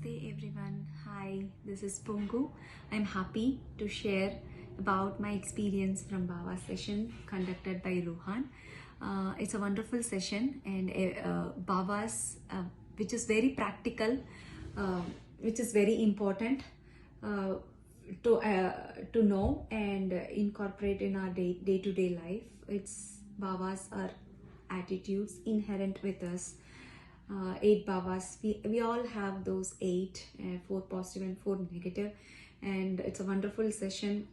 Namaste everyone. Hi, this is Poongu. I'm happy to share about my experience from Bhava session conducted by Rohan. It's a wonderful session and Bhavas, which is very practical, which is very important uh, to know and incorporate in our day-to-day life. It's Bhavas are attitudes inherent with us. 8 bhavas, we all have those 8, 4 positive and 4 negative, and it's a wonderful session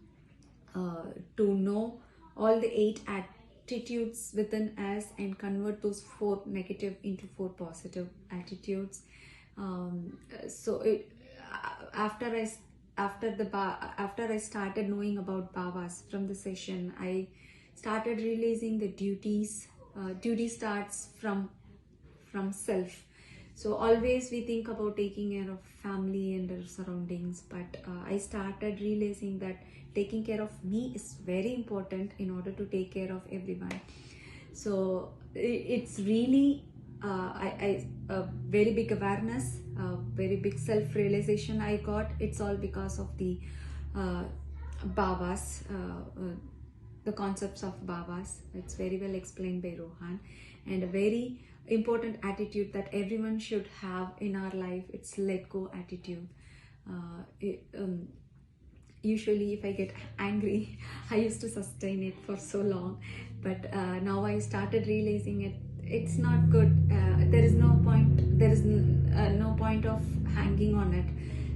to know all the 8 attitudes within us and convert those 4 negative into 4 positive attitudes. So after I started knowing about bhavas from the session, I started realizing the duties. Duty starts from self. So always we think about taking care of family and our surroundings, but I started realizing that taking care of me is very important in order to take care of everyone. So it's really a very big awareness, a very big self-realization I got. It's all because of the bhavas, the concepts of bhavas. It's very well explained by Rohan, and a very important attitude that everyone should have in our life. It's let go attitude. Usually if I get angry, I used to sustain it for so long, but now I started realizing it's not good. There is no point of hanging on it.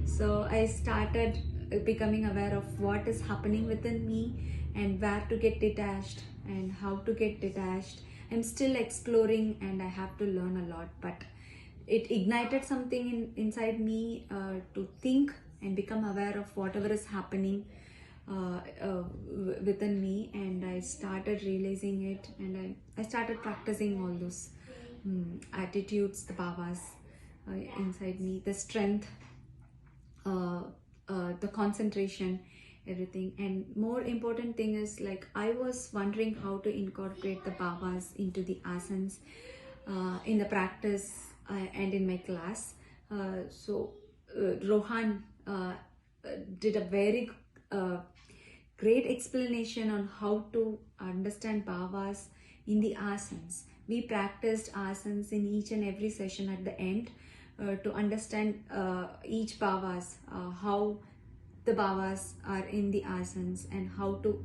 So I started becoming aware of what is happening within me and where to get detached and how to get detached. I'm still exploring and I have to learn a lot, but it ignited something inside me to think and become aware of whatever is happening within me, and I started realizing it, and I started practicing all those attitudes, the bhavas inside me, the strength, the concentration, everything. And more important thing is, like, I was wondering how to incorporate the bhavas into the asanas in the practice and in my class. So Rohan did a very great explanation on how to understand bhavas in the asanas. We practiced asanas in each and every session at the end to understand each bhavas, how the bhavas are in the asanas, and how to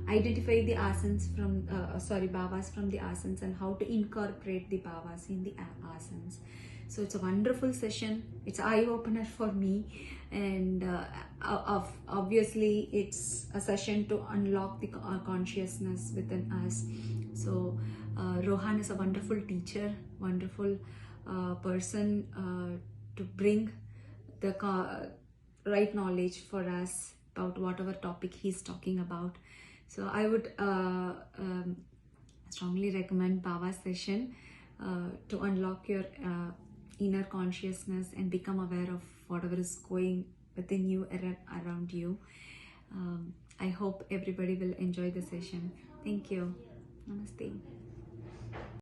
identify the asanas from bhavas from the asanas, and how to incorporate the bhavas in the asanas. So it's a wonderful session. It's eye-opener for me, and obviously it's a session to unlock the consciousness within us. So Rohan is a wonderful teacher, wonderful person to bring the right knowledge for us about whatever topic he's talking about. So I would strongly recommend Bhava session to unlock your inner consciousness and become aware of whatever is going within you, around you. I hope everybody will enjoy the session. Thank you. Namaste.